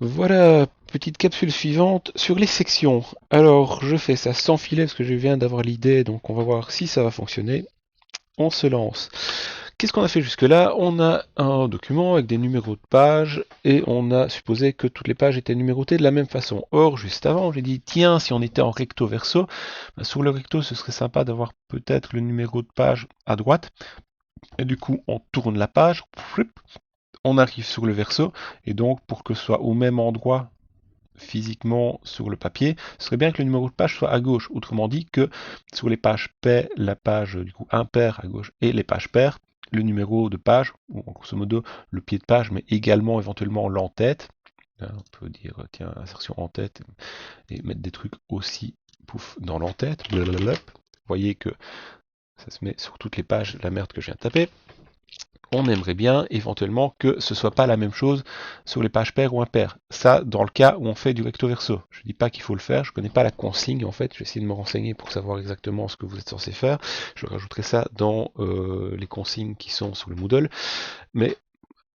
Voilà, petite capsule suivante sur les sections. Alors, je fais ça sans filet parce que je viens d'avoir l'idée, donc on va voir si ça va fonctionner. On se lance. Qu'est-ce qu'on a fait jusque-là? On a un document avec des numéros de pages et on a supposé que toutes les pages étaient numérotées de la même façon. Or, juste avant, j'ai dit, tiens, si on était en recto verso, sur le recto, ce serait sympa d'avoir peut-être le numéro de page à droite. Et du coup, on tourne la page, on arrive sur le verso, et donc pour que ce soit au même endroit physiquement sur le papier, ce serait bien que le numéro de page soit à gauche. Autrement dit que sur les pages paires, la page du coup impair à gauche et les pages paires, le numéro de page, ou grosso modo le pied de page, mais également éventuellement l'entête. On peut dire tiens insertion en tête et mettre des trucs aussi pouf dans l'entête. Vous voyez que ça se met sur toutes les pages la merde que je viens de taper. On aimerait bien éventuellement que ce soit pas la même chose sur les pages paires ou impaires. Ça, dans le cas où on fait du recto verso. Je ne dis pas qu'il faut le faire, je ne connais pas la consigne en fait, je vais essayer de me renseigner pour savoir exactement ce que vous êtes censé faire. Je rajouterai ça dans les consignes qui sont sur le Moodle, mais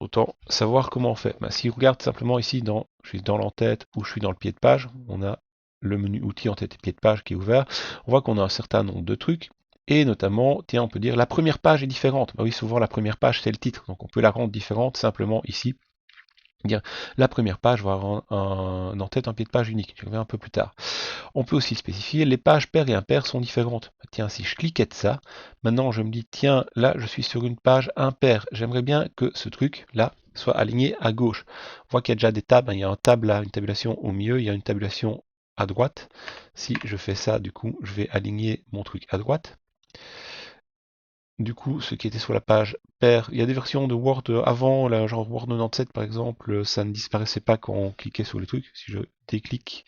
autant savoir comment on fait. Si on regarde simplement ici, je suis dans l'entête ou je suis dans le pied de page, on a le menu outils en tête et pied de page qui est ouvert, on voit qu'on a un certain nombre de trucs, et notamment, tiens, on peut dire la première page est différente. Bah oui, souvent la première page c'est le titre, donc on peut la rendre différente simplement ici. Dire la première page va avoir un en-tête, un pied de page unique, je reviens un peu plus tard. On peut aussi spécifier les pages paires et impaires sont différentes. Bah, tiens, si je cliquais de ça, maintenant je me dis, tiens, là je suis sur une page impaire, j'aimerais bien que ce truc là soit aligné à gauche. On voit qu'il y a déjà des tables, il y a un tab là, une tabulation au milieu, il y a une tabulation à droite. Si je fais ça, du coup, je vais aligner mon truc à droite. Du coup, ce qui était sur la page paire, il y a des versions de Word avant, là, genre Word 97 par exemple, ça ne disparaissait pas quand on cliquait sur les trucs. Si je déclique,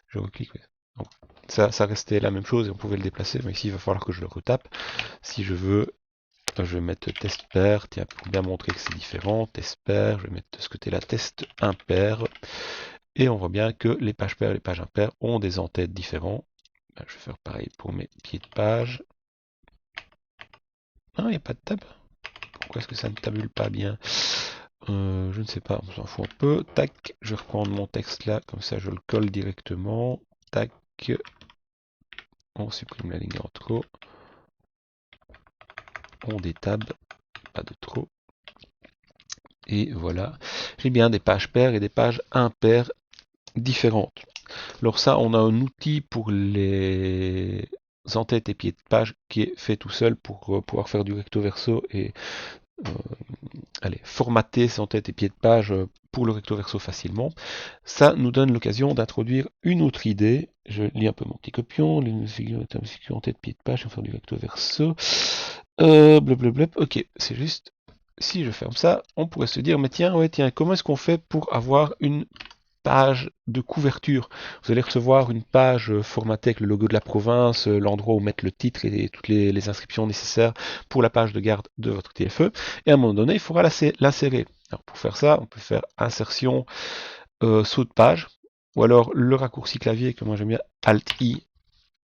je reclique, ouais. Donc, ça restait la même chose et on pouvait le déplacer, mais ici il va falloir que je le retape. Si je veux, je vais mettre test pair, tiens, pour bien montrer que c'est différent, test pair, je vais mettre de ce côté-là test impair, et on voit bien que les pages paires et les pages impaires ont des en-têtes différents. Je vais faire pareil pour mes pieds de page. Ah, il n'y a pas de tab. Pourquoi est-ce que ça ne tabule pas bien? Je ne sais pas, on s'en fout un peu. Tac, je vais reprendre mon texte là, comme ça je le colle directement. Tac, on supprime la ligne en trop. On détab, pas de trop. Et voilà, j'ai bien des pages paires et des pages impaires différentes. Alors ça, on a un outil pour les en-têtes et pieds de page qui est fait tout seul pour pouvoir faire du recto verso et euh, allez, formater ses en-têtes et pieds de page pour le recto verso facilement. Ça nous donne l'occasion d'introduire une autre idée. Je lis un peu mon petit copion, les figures en tête, pied de page, on va faire du recto verso. Blablabla. Ok, c'est juste, si je ferme ça, on pourrait se dire, mais tiens, ouais, tiens, comment est-ce qu'on fait pour avoir une page de couverture? Vous allez recevoir une page formatée avec le logo de la province, l'endroit où mettre le titre et toutes les inscriptions nécessaires pour la page de garde de votre TFE. Et à un moment donné, il faudra l'insérer. Alors pour faire ça, on peut faire insertion, saut de page, ou alors le raccourci clavier que moi j'aime bien, Alt-I,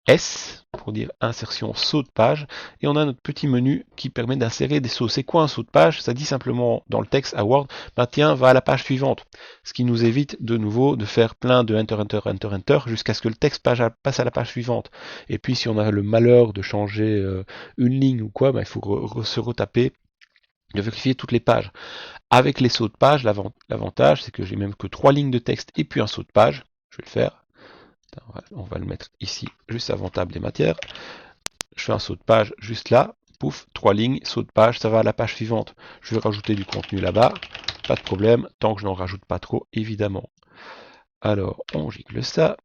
S pour dire insertion saut de page, et on a notre petit menu qui permet d'insérer des sauts. C'est quoi un saut de page? Ça dit simplement dans le texte à Word, ben tiens, va à la page suivante. Ce qui nous évite de nouveau de faire plein de enter, enter, enter, enter, jusqu'à ce que le texte passe à la page suivante. Et puis si on a le malheur de changer une ligne ou quoi, ben, il faut se retaper, de vérifier toutes les pages. Avec les sauts de page, l'avantage c'est que j'ai même que 3 lignes de texte et puis un saut de page. Je vais le faire. On va le mettre ici, juste avant table des matières. Je fais un saut de page juste là, pouf, 3 lignes, saut de page, ça va à la page suivante. Je vais rajouter du contenu là-bas, pas de problème, tant que je n'en rajoute pas trop, évidemment. Alors, on gicle ça.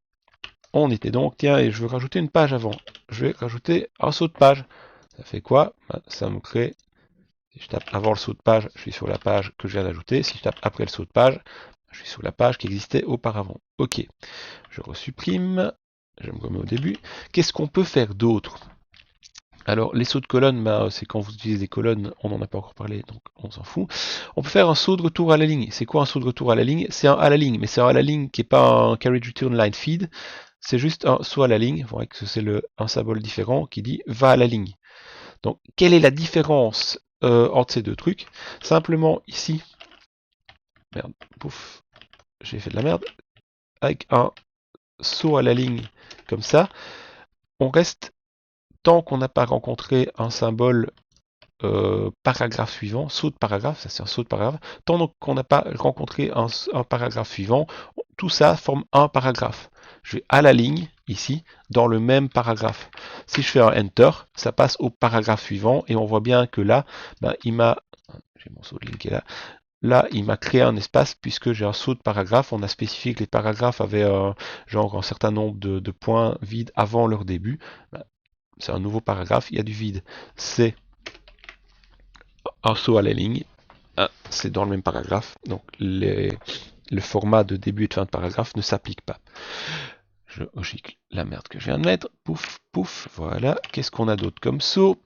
On était donc, tiens, et je veux rajouter une page avant. Je vais rajouter un saut de page. Ça fait quoi? Ça me crée, si je tape avant le saut de page, je suis sur la page que je viens d'ajouter. Si je tape après le saut de page, je suis sur la page qui existait auparavant. Ok, je resupprime, je me remets au début. Qu'est-ce qu'on peut faire d'autre? Alors, les sauts de colonne, c'est quand vous utilisez des colonnes, on n'en a pas encore parlé, donc on s'en fout. On peut faire un saut de retour à la ligne. C'est quoi un saut de retour à la ligne? C'est un à la ligne, mais c'est un à la ligne qui n'est pas un carriage return line feed. C'est juste un saut à la ligne. Vous voyez que c'est un symbole différent qui dit va à la ligne. Donc, quelle est la différence entre ces deux trucs? Simplement ici, merde, pouf, j'ai fait de la merde, avec un saut à la ligne comme ça, on reste tant qu'on n'a pas rencontré un symbole paragraphe suivant, saut de paragraphe, ça c'est un saut de paragraphe, tant qu'on n'a pas rencontré un paragraphe suivant, tout ça forme un paragraphe. Je vais à la ligne, ici, dans le même paragraphe. Si je fais un Enter, ça passe au paragraphe suivant, et on voit bien que là, ben, il m'a... J'ai mon saut de ligne qui est là. Là, il m'a créé un espace puisque j'ai un saut de paragraphe. On a spécifié que les paragraphes avaient genre un certain nombre de points vides avant leur début. Ben, c'est un nouveau paragraphe, il y a du vide. C'est un saut à la ligne. C'est dans le même paragraphe. Donc le format de début et de fin de paragraphe ne s'applique pas. Je gicle la merde que je viens de mettre. Pouf, pouf, voilà. Qu'est-ce qu'on a d'autre comme saut?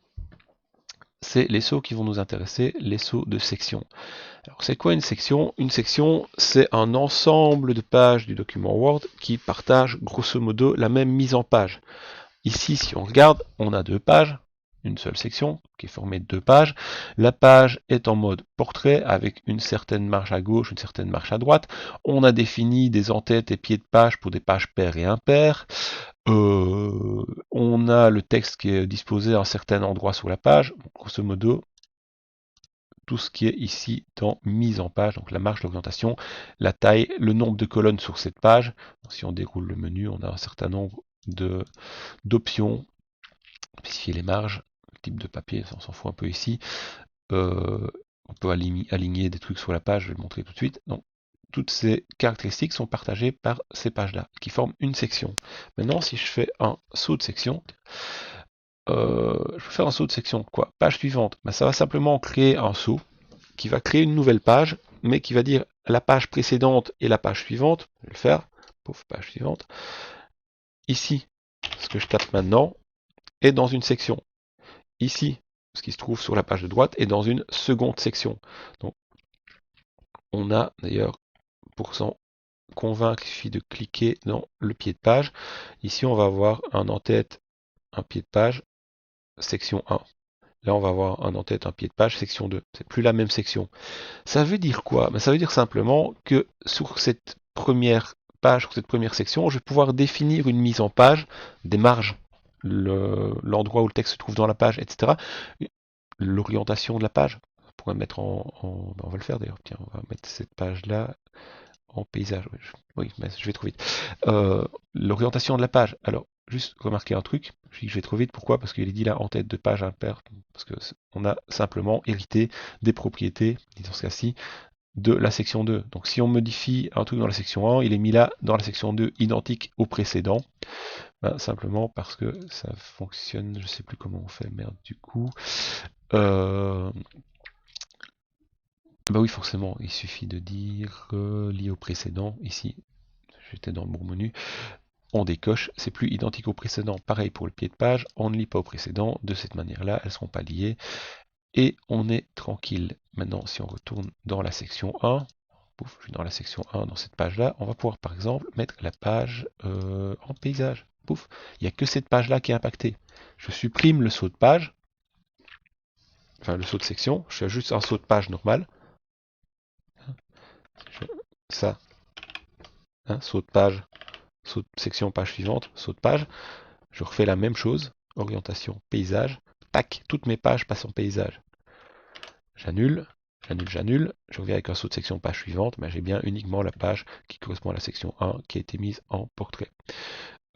C'est les sauts qui vont nous intéresser, les sauts de section. Alors c'est quoi une section? Une section, c'est un ensemble de pages du document Word qui partagent grosso modo la même mise en page. Ici, si on regarde, on a deux pages, une seule section qui est formée de deux pages. La page est en mode portrait avec une certaine marge à gauche, une certaine marge à droite. On a défini des en-têtes et pieds de page pour des pages paires et impaires. On a le texte qui est disposé à un certain endroit sur la page. Grosso modo, tout ce qui est ici dans mise en page, donc la marge, l'orientation, la taille, le nombre de colonnes sur cette page. Si on déroule le menu, on a un certain nombre d'options, spécifier les marges, le type de papier, on s'en fout un peu ici. On peut aligner des trucs sur la page, je vais le montrer tout de suite. Donc, toutes ces caractéristiques sont partagées par ces pages-là, qui forment une section. Maintenant, si je fais un saut de section, je vais faire un saut de section, quoi? Page suivante, ben, ça va simplement créer un saut, qui va créer une nouvelle page, mais qui va dire la page précédente et la page suivante. Je vais le faire, pouf, page suivante. Ici, ce que je tape maintenant est dans une section. Ici, ce qui se trouve sur la page de droite est dans une seconde section. Donc, on a d'ailleurs, pour s'en convaincre, il suffit de cliquer dans le pied de page. Ici, on va avoir un en-tête, un pied de page, section 1. Là, on va avoir un en-tête, un pied de page, section 2. C'est plus la même section. Ça veut dire quoi? Ça veut dire simplement que sur cette première page, sur cette première section, je vais pouvoir définir une mise en page, des marges, l'endroit où le texte se trouve dans la page, etc. L'orientation de la page. On pourrait mettre on va le faire d'ailleurs. Tiens, on va mettre cette page-là en paysage. Oui, mais je vais trop vite. L'orientation de la page. Alors, juste remarquer un truc. Je dis que je vais trop vite. Pourquoi? Parce qu'il est dit là en tête de page impair. Parce que on a simplement hérité des propriétés, dans ce cas-ci, de la section 2. Donc si on modifie un truc dans la section 1, il est mis là dans la section 2 identique au précédent. Ben, simplement parce que ça fonctionne, je sais plus comment on fait, merde du coup. Bah oui, forcément, il suffit de dire lié au précédent. Ici, j'étais dans le bon menu. On décoche, c'est plus identique au précédent. Pareil pour le pied de page, on ne lit pas au précédent. De cette manière-là, elles ne seront pas liées. Et on est tranquille. Maintenant, si on retourne dans la section 1, pouf, je suis dans la section 1, dans cette page-là, on va pouvoir par exemple mettre la page en paysage. Pouf, il n'y a que cette page-là qui est impactée. Je supprime le saut de page, enfin le saut de section, je fais juste un saut de page normal. Ça, hein, saut de page, saut de section, page suivante, saut de page. Je refais la même chose, orientation, paysage, tac, toutes mes pages passent en paysage. J'annule, j'annule, je reviens avec un saut de section page suivante, mais j'ai bien uniquement la page qui correspond à la section 1 qui a été mise en portrait.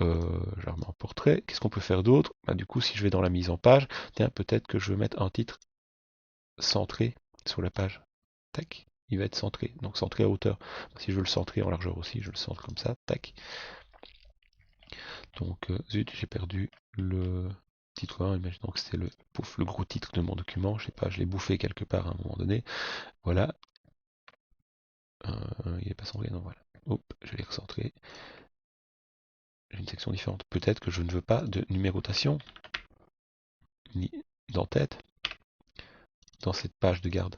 Je la remets en portrait. Qu'est-ce qu'on peut faire d'autre? Bah, du coup, si je vais dans la mise en page, tiens, peut-être que je veux mettre un titre centré sur la page. Tac, il va être centré, donc centré à hauteur. Si je veux le centrer en largeur aussi, je le centre comme ça, tac. Donc, zut, j'ai perdu le titre 1, imaginons que c'était le gros titre de mon document, je sais pas, je l'ai bouffé quelque part à un moment donné. Voilà. Il n'est pas centré, non, voilà. Hop, je l'ai recentré. J'ai une section différente. Peut-être que je ne veux pas de numérotation, ni d'en-tête, dans cette page de garde.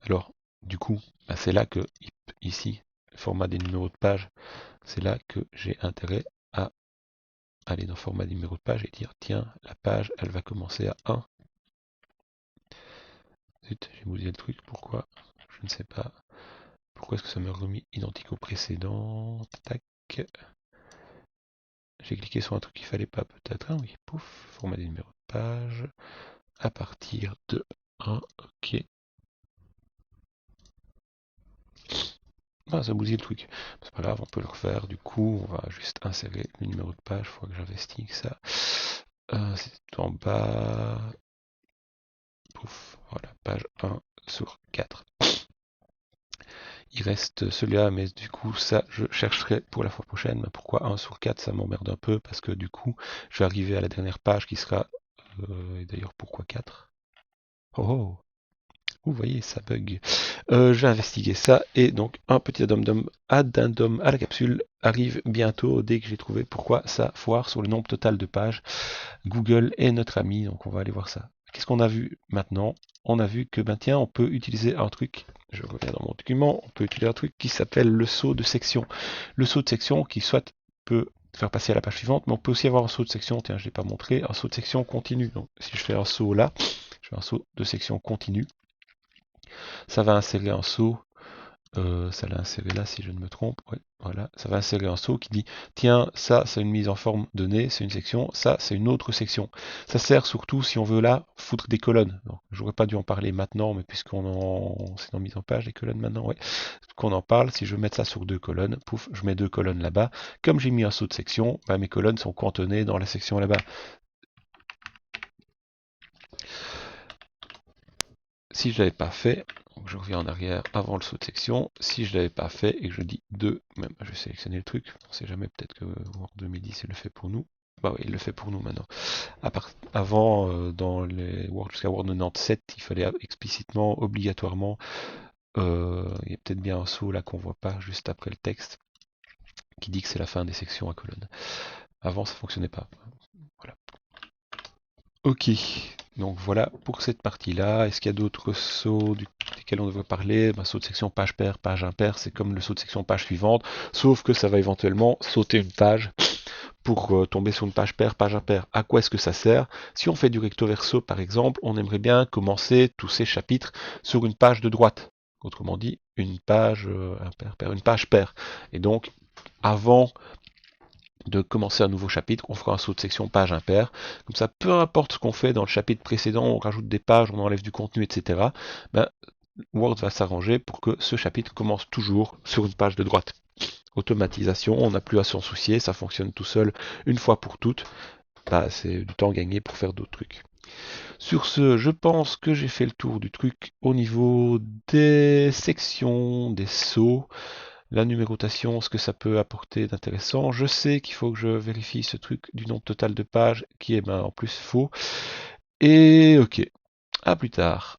Alors, du coup, bah, c'est là que, ici, le format des numéros de page, c'est là que j'ai intérêt à aller dans le format des numéros de page et dire, tiens, la page, elle va commencer à 1. Zut, j'ai bousillé le truc, pourquoi? Je ne sais pas. Pourquoi est-ce que ça m'a remis identique au précédent? Tac. J'ai cliqué sur un truc qu'il fallait pas peut-être. Ah oui, pouf, format des numéros de page. À partir de 1, ok. Ah, ça bousille le truc. C'est pas grave, on peut le refaire. Du coup, on va juste insérer le numéro de page. Il faut que j'investigue ça. C'est tout en bas. Pouf, voilà, page 1 sur 4. Il reste celui-là, mais du coup, ça, je chercherai pour la fois prochaine. Mais pourquoi 1 sur 4, ça m'emmerde un peu, parce que du coup, je vais arriver à la dernière page qui sera... et d'ailleurs, pourquoi 4? Oh oh, vous voyez, ça bug. Je vais investiguer ça, et donc, un petit addendum à la capsule arrive bientôt, dès que j'ai trouvé pourquoi ça foire sur le nombre total de pages. Google est notre ami, donc on va aller voir ça. Qu'est-ce qu'on a vu maintenant? On a vu que, ben tiens, on peut utiliser un truc, je reviens dans mon document, on peut utiliser un truc qui s'appelle le saut de section. Le saut de section qui soit peut faire passer à la page suivante, mais on peut aussi avoir un saut de section, tiens, je ne l'ai pas montré, un saut de section continu. Donc si je fais un saut là, je fais un saut de section continu, ça va insérer un saut. Ça l'a inséré là si je ne me trompe. Ouais, voilà, ça va insérer un saut qui dit tiens, ça c'est une mise en forme donnée, c'est une section, ça c'est une autre section. Ça sert surtout si on veut là foutre des colonnes. J'aurais pas dû en parler maintenant, mais c'est dans mise en page des colonnes maintenant, ouais. Qu'on en parle, si je veux mettre ça sur 2 colonnes, pouf, je mets 2 colonnes là-bas. Comme j'ai mis un saut de section, bah, mes colonnes sont cantonnées dans la section là-bas. Si je l'avais pas fait, donc je reviens en arrière avant le saut de section, si je l'avais pas fait et que je dis 2, même je vais sélectionner le truc, on sait jamais, peut-être que Word 2010 il le fait pour nous. Bah oui, il le fait pour nous maintenant. Avant, dans les Word jusqu'à Word 97, il fallait explicitement, obligatoirement, il y a peut-être bien un saut là qu'on voit pas juste après le texte, qui dit que c'est la fin des sections à colonnes. Avant ça fonctionnait pas. Voilà. Ok, donc voilà pour cette partie-là. Est-ce qu'il y a d'autres sauts desquels on devrait parler? Saut de section page paire, page impaire, c'est comme le saut de section page suivante, sauf que ça va éventuellement sauter une page pour tomber sur une page paire, page impaire. À quoi est-ce que ça sert? Si on fait du recto verso par exemple, on aimerait bien commencer tous ces chapitres sur une page de droite. Autrement dit, une page impaire, paire, une page paire. Et donc, avant de commencer un nouveau chapitre, on fera un saut de section page impaire. Comme ça, peu importe ce qu'on fait dans le chapitre précédent, on rajoute des pages, on enlève du contenu, etc. Ben, Word va s'arranger pour que ce chapitre commence toujours sur une page de droite. Automatisation, on n'a plus à s'en soucier, ça fonctionne tout seul une fois pour toutes. Ben, c'est du temps gagné pour faire d'autres trucs. Sur ce, je pense que j'ai fait le tour du truc au niveau des sections, des sauts. La numérotation, ce que ça peut apporter d'intéressant. Je sais qu'il faut que je vérifie ce truc du nombre total de pages qui est en plus faux. Et ok, à plus tard.